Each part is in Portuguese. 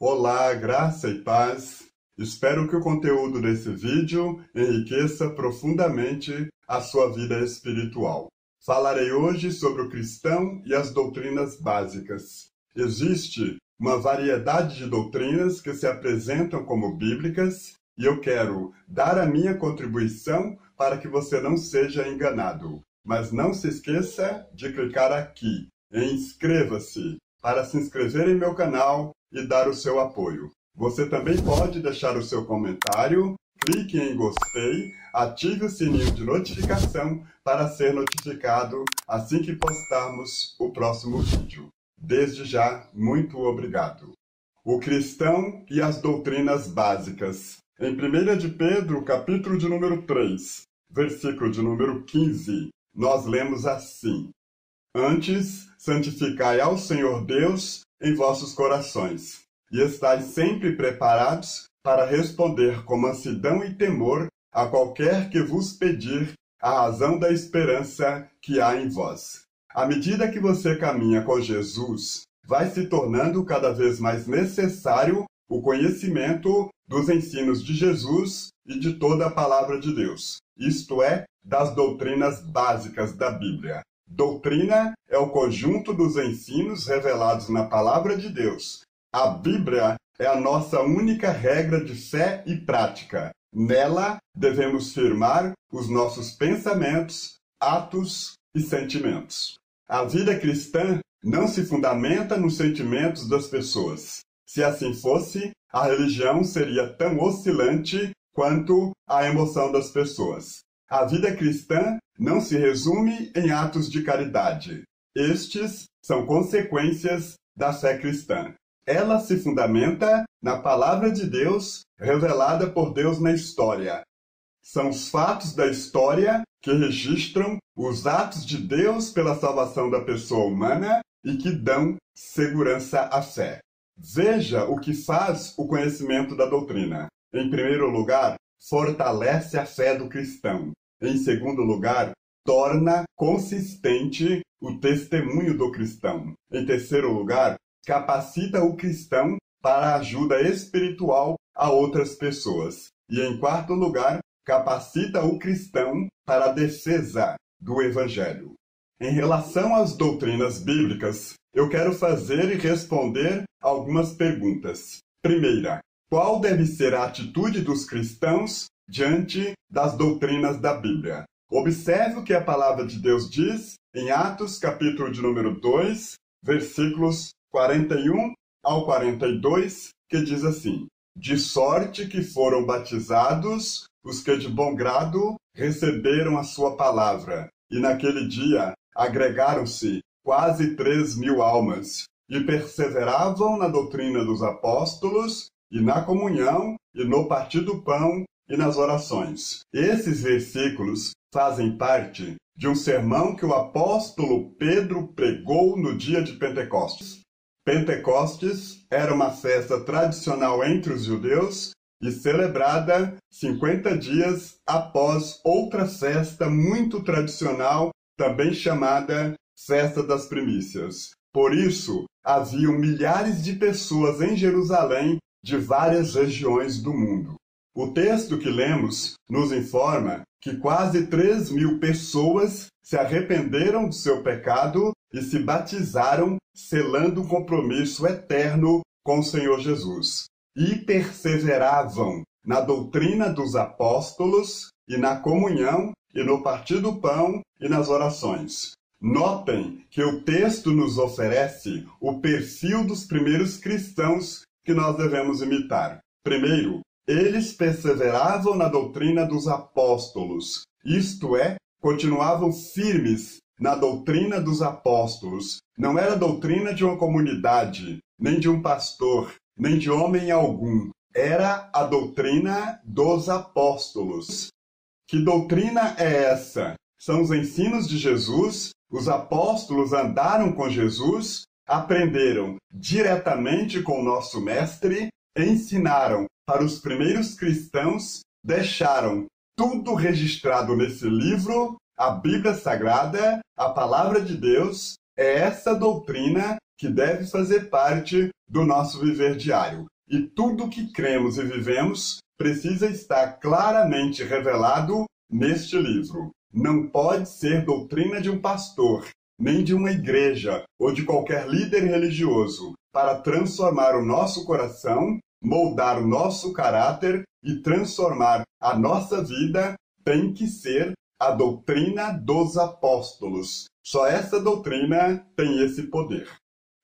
Olá, graça e paz. Espero que o conteúdo desse vídeo enriqueça profundamente a sua vida espiritual. Falarei hoje sobre o cristão e as doutrinas básicas. Existe uma variedade de doutrinas que se apresentam como bíblicas e eu quero dar a minha contribuição para que você não seja enganado. Mas não se esqueça de clicar aqui em inscreva-se para se inscrever em meu canal e dar o seu apoio. Você também pode deixar o seu comentário, clique em gostei, ative o sininho de notificação para ser notificado assim que postarmos o próximo vídeo. Desde já, muito obrigado. O cristão e as doutrinas básicas. Em 1 de Pedro, capítulo de número 3, versículo de número 15, nós lemos assim: Antes, santificai ao Senhor Deus em vossos corações, e estais sempre preparados para responder com mansidão e temor a qualquer que vos pedir a razão da esperança que há em vós. À medida que você caminha com Jesus, vai se tornando cada vez mais necessário o conhecimento dos ensinos de Jesus e de toda a palavra de Deus, isto é, das doutrinas básicas da Bíblia. Doutrina é o conjunto dos ensinos revelados na palavra de Deus. A Bíblia é a nossa única regra de fé e prática. Nela devemos firmar os nossos pensamentos, atos e sentimentos. A vida cristã não se fundamenta nos sentimentos das pessoas. Se assim fosse, a religião seria tão oscilante quanto a emoção das pessoas. A vida cristã não se resume em atos de caridade. Estes são consequências da fé cristã. Ela se fundamenta na palavra de Deus revelada por Deus na história. São os fatos da história que registram os atos de Deus pela salvação da pessoa humana e que dão segurança à fé. Veja o que faz o conhecimento da doutrina. Em primeiro lugar, fortalece a fé do cristão. Em segundo lugar, torna consistente o testemunho do cristão. Em terceiro lugar, capacita o cristão para a ajuda espiritual a outras pessoas. E em quarto lugar, capacita o cristão para a defesa do Evangelho. Em relação às doutrinas bíblicas, eu quero fazer e responder algumas perguntas. Primeira, qual deve ser a atitude dos cristãos diante das doutrinas da Bíblia? Observe o que a palavra de Deus diz em Atos, capítulo de número 2, versículos 41 ao 42, que diz assim: De sorte que foram batizados os que de bom grado receberam a sua palavra, e naquele dia agregaram-se quase 3.000 almas, e perseveravam na doutrina dos apóstolos, e na comunhão, e no partir do pão, e nas orações. Esses versículos fazem parte de um sermão que o apóstolo Pedro pregou no dia de Pentecostes. Pentecostes era uma festa tradicional entre os judeus e celebrada 50 dias após outra festa muito tradicional, também chamada Festa das Primícias. Por isso, haviam milhares de pessoas em Jerusalém de várias regiões do mundo. O texto que lemos nos informa que quase 3.000 pessoas se arrependeram do seu pecado e se batizaram, selando um compromisso eterno com o Senhor Jesus. E perseveravam na doutrina dos apóstolos e na comunhão e no partir do pão e nas orações. Notem que o texto nos oferece o perfil dos primeiros cristãos que nós devemos imitar. Primeiro, eles perseveravam na doutrina dos apóstolos, isto é, continuavam firmes na doutrina dos apóstolos. Não era a doutrina de uma comunidade, nem de um pastor, nem de homem algum. Era a doutrina dos apóstolos. Que doutrina é essa? São os ensinos de Jesus. Os apóstolos andaram com Jesus, aprenderam diretamente com o nosso mestre, ensinaram para os primeiros cristãos, deixaram tudo registrado nesse livro, a Bíblia Sagrada, a Palavra de Deus. É essa doutrina que deve fazer parte do nosso viver diário. e tudo o que cremos e vivemos precisa estar claramente revelado neste livro. Não pode ser doutrina de um pastor, nem de uma igreja ou de qualquer líder religioso, para transformar o nosso coração, moldar o nosso caráter e transformar a nossa vida. Tem que ser a doutrina dos apóstolos. Só essa doutrina tem esse poder.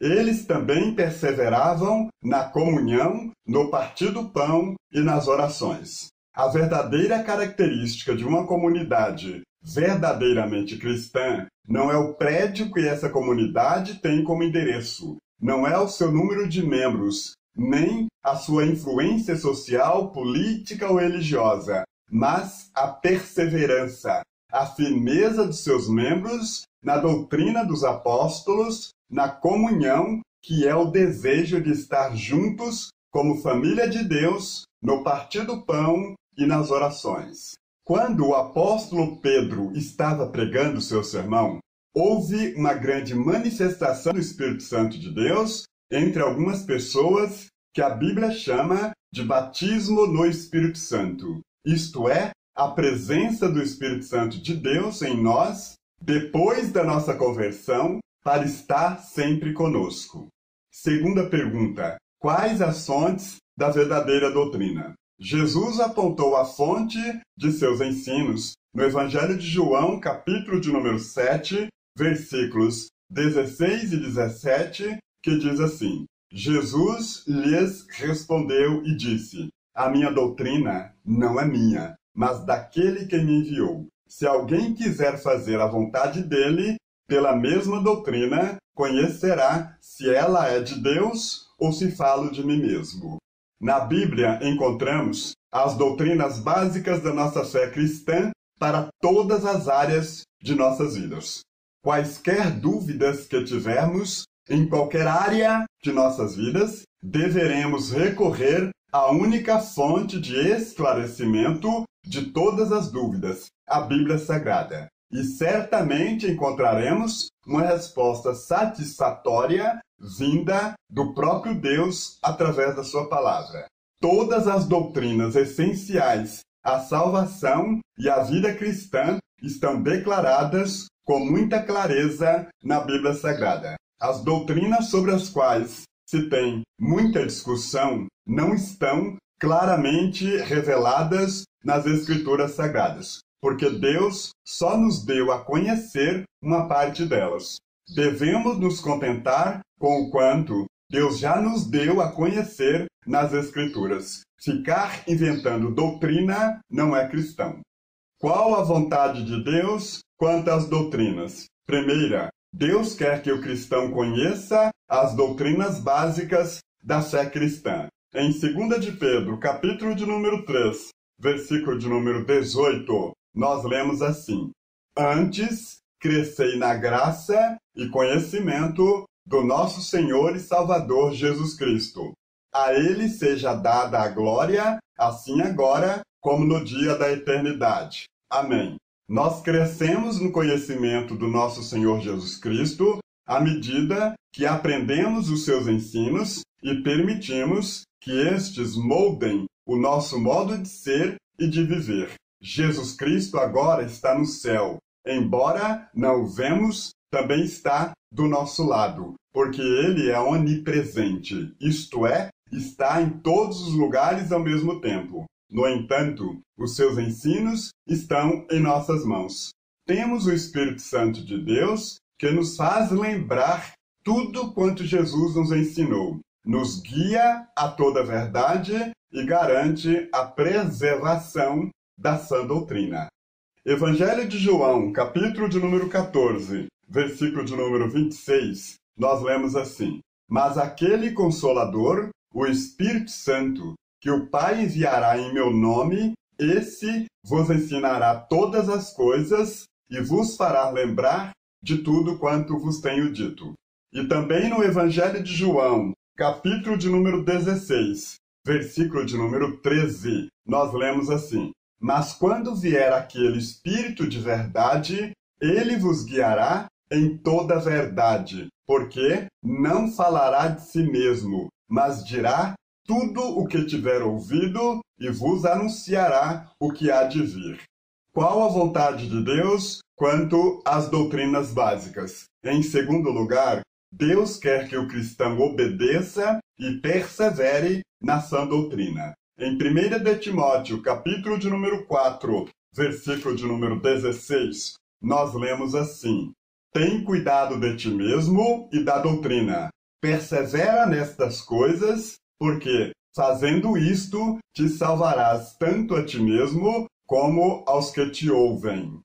Eles também perseveravam na comunhão, no partir do pão e nas orações. A verdadeira característica de uma comunidade verdadeiramente cristã não é o prédio que essa comunidade tem como endereço, não é o seu número de membros, nem a sua influência social, política ou religiosa, mas a perseverança, a firmeza dos seus membros na doutrina dos apóstolos, na comunhão, que é o desejo de estar juntos como família de Deus, no partir do pão e nas orações. Quando o apóstolo Pedro estava pregando seu sermão, houve uma grande manifestação do Espírito Santo de Deus entre algumas pessoas que a Bíblia chama de batismo no Espírito Santo. Isto é, a presença do Espírito Santo de Deus em nós, depois da nossa conversão, para estar sempre conosco. Segunda pergunta: quais as fontes da verdadeira doutrina? Jesus apontou a fonte de seus ensinos no Evangelho de João, capítulo de número 7, versículos 16 e 17, que diz assim: Jesus lhes respondeu e disse: a minha doutrina não é minha, mas daquele que me enviou. Se alguém quiser fazer a vontade dele, pela mesma doutrina, conhecerá se ela é de Deus ou se falo de mim mesmo. Na Bíblia encontramos as doutrinas básicas da nossa fé cristã para todas as áreas de nossas vidas. Quaisquer dúvidas que tivermos em qualquer área de nossas vidas, deveremos recorrer à única fonte de esclarecimento de todas as dúvidas, a Bíblia Sagrada. E certamente encontraremos uma resposta satisfatória vinda do próprio Deus através da sua palavra. Todas as doutrinas essenciais à salvação e à vida cristã estão declaradas com muita clareza na Bíblia Sagrada. As doutrinas sobre as quais se tem muita discussão não estão claramente reveladas nas Escrituras Sagradas, porque Deus só nos deu a conhecer uma parte delas. Devemos nos contentar com o quanto Deus já nos deu a conhecer nas Escrituras. Ficar inventando doutrina não é cristão. Qual a vontade de Deus quanto às doutrinas? Primeira, Deus quer que o cristão conheça as doutrinas básicas da fé cristã. Em 2 de Pedro, capítulo de número 3, versículo de número 18, nós lemos assim: antes, crescei na graça e conhecimento do nosso Senhor e Salvador Jesus Cristo. A Ele seja dada a glória, assim agora como no dia da eternidade. Amém. Nós crescemos no conhecimento do nosso Senhor Jesus Cristo à medida que aprendemos os seus ensinos e permitimos que estes moldem o nosso modo de ser e de viver. Jesus Cristo agora está no céu. Embora não o vemos, também está do nosso lado, porque Ele é onipresente, isto é, está em todos os lugares ao mesmo tempo. No entanto, os seus ensinos estão em nossas mãos. Temos o Espírito Santo de Deus que nos faz lembrar tudo quanto Jesus nos ensinou, nos guia a toda a verdade e garante a preservação da sã doutrina. Evangelho de João, capítulo de número 14, versículo de número 26, nós lemos assim: mas aquele Consolador, o Espírito Santo, que o Pai enviará em meu nome, esse vos ensinará todas as coisas e vos fará lembrar de tudo quanto vos tenho dito. E também no Evangelho de João, capítulo de número 16, versículo de número 13, nós lemos assim: mas quando vier aquele Espírito de verdade, ele vos guiará em toda a verdade, porque não falará de si mesmo, mas dirá tudo o que tiver ouvido e vos anunciará o que há de vir. Qual a vontade de Deus quanto às doutrinas básicas? Em segundo lugar, Deus quer que o cristão obedeça e persevere na sã doutrina. Em 1 de Timóteo, capítulo de número 4, versículo de número 16, nós lemos assim: Tem cuidado de ti mesmo e da doutrina. Persevera nestas coisas, porque, fazendo isto, te salvarás tanto a ti mesmo como aos que te ouvem.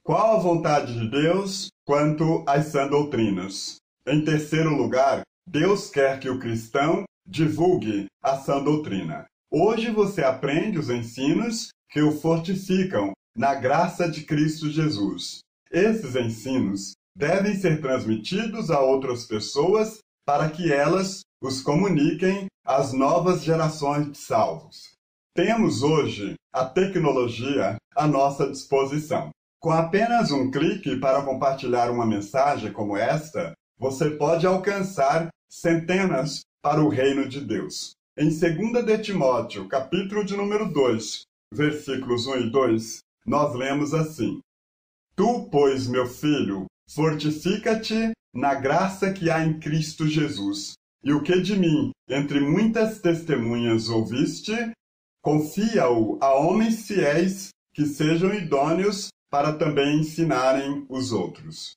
Qual a vontade de Deus quanto às sãs doutrinas? Em terceiro lugar, Deus quer que o cristão divulgue a sã doutrina. Hoje você aprende os ensinos que o fortificam na graça de Cristo Jesus. Esses ensinos devem ser transmitidos a outras pessoas para que elas os comuniquem às novas gerações de salvos. Temos hoje a tecnologia à nossa disposição. Com apenas um clique para compartilhar uma mensagem como esta, você pode alcançar centenas para o reino de Deus. Em 2 de Timóteo, capítulo de número 2, versículos 1 e 2, nós lemos assim: Tu, pois, meu filho, fortifica-te na graça que há em Cristo Jesus, e o que de mim, entre muitas testemunhas, ouviste, confia-o a homens fiéis que sejam idôneos para também ensinarem os outros.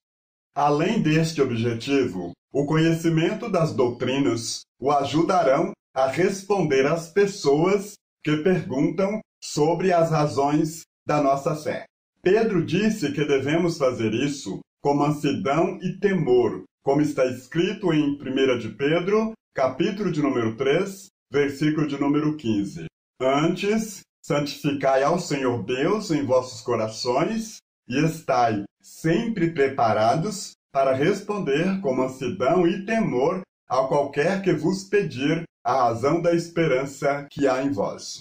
Além deste objetivo, o conhecimento das doutrinas o ajudarão a responder às pessoas que perguntam sobre as razões da nossa fé. Pedro disse que devemos fazer isso com mansidão e temor, como está escrito em 1 de Pedro, capítulo de número 3, versículo de número 15. Antes, santificai ao Senhor Deus em vossos corações e estai sempre preparados para responder com mansidão e temor a qualquer que vos pedir a razão da esperança que há em vós.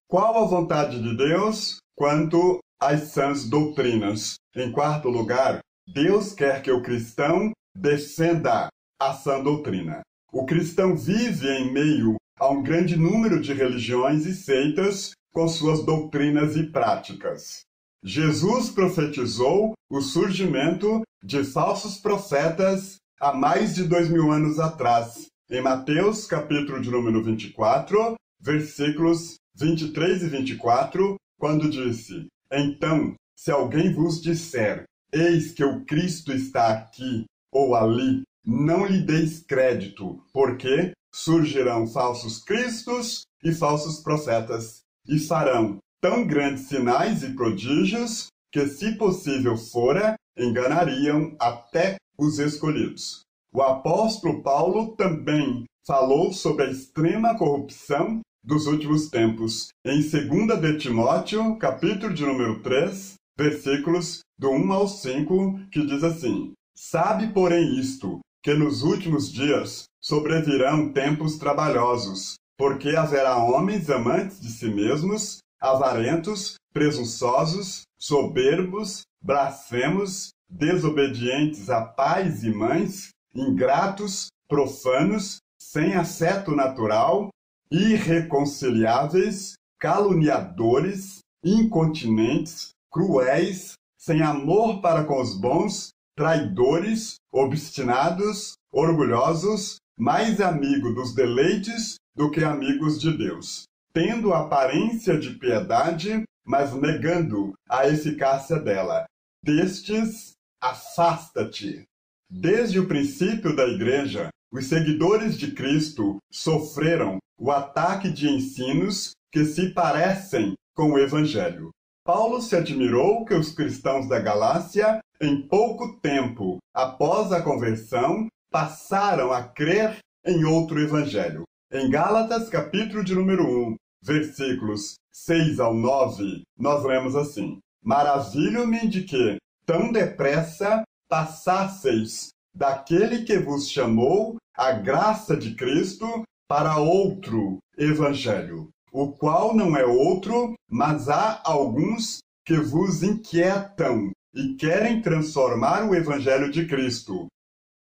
Qual a vontade de Deus quanto às sãs doutrinas? Em quarto lugar, Deus quer que o cristão defenda a sã doutrina. O cristão vive em meio a um grande número de religiões e seitas com suas doutrinas e práticas. Jesus profetizou o surgimento de falsos profetas há mais de 2000 anos atrás, em Mateus, capítulo de número 24, versículos 23 e 24, quando disse: Então, se alguém vos disser, eis que o Cristo está aqui ou ali, não lhe deis crédito, porque surgirão falsos cristos e falsos profetas, e farão tão grandes sinais e prodígios que, se possível fora, enganariam até os escolhidos. O apóstolo Paulo também falou sobre a extrema corrupção dos últimos tempos, em 2 de Timóteo, capítulo de número 3, versículos do 1 ao 5, que diz assim: Sabe, porém, isto, que nos últimos dias sobrevirão tempos trabalhosos, porque haverá homens amantes de si mesmos, avarentos, presunçosos, soberbos, blasfemos, desobedientes a pais e mães, ingratos, profanos, sem afeto natural, irreconciliáveis, caluniadores, incontinentes, cruéis, sem amor para com os bons, traidores, obstinados, orgulhosos, mais amigos dos deleites do que amigos de Deus, tendo aparência de piedade, mas negando a eficácia dela. Destes, afasta-te. Desde o princípio da Igreja, os seguidores de Cristo sofreram o ataque de ensinos que se parecem com o Evangelho. Paulo se admirou que os cristãos da Galácia, em pouco tempo após a conversão, passaram a crer em outro Evangelho. Em Gálatas, capítulo de número 1, versículos 6 ao 9, nós lemos assim: Maravilho-me de que, tão depressa, passasseis daquele que vos chamou a graça de Cristo para outro Evangelho, o qual não é outro, mas há alguns que vos inquietam e querem transformar o Evangelho de Cristo.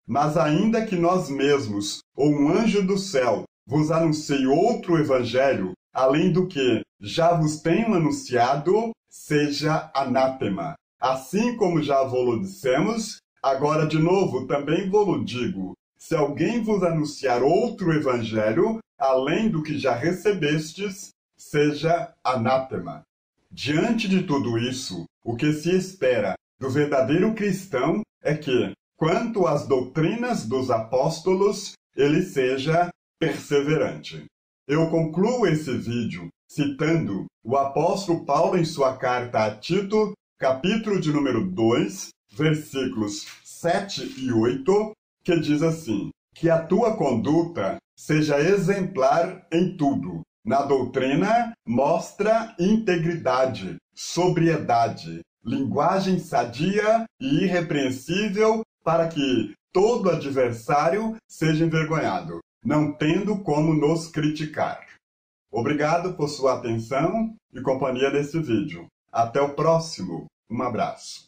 Mas ainda que nós mesmos, ou um anjo do céu, vos anuncio outro evangelho, além do que já vos tenho anunciado, seja anátema. Assim como já vos dissemos, agora de novo também vos digo, se alguém vos anunciar outro evangelho, além do que já recebestes, seja anátema. Diante de tudo isso, o que se espera do verdadeiro cristão é que, quanto às doutrinas dos apóstolos, ele seja perseverante. Eu concluo esse vídeo citando o apóstolo Paulo em sua carta a Tito, capítulo de número 2, versículos 7 e 8, que diz assim: que a tua conduta seja exemplar em tudo. Na doutrina, mostra integridade, sobriedade, linguagem sadia e irrepreensível, para que todo adversário seja envergonhado, não tendo como nos criticar. Obrigado por sua atenção e companhia nesse vídeo. Até o próximo. Um abraço.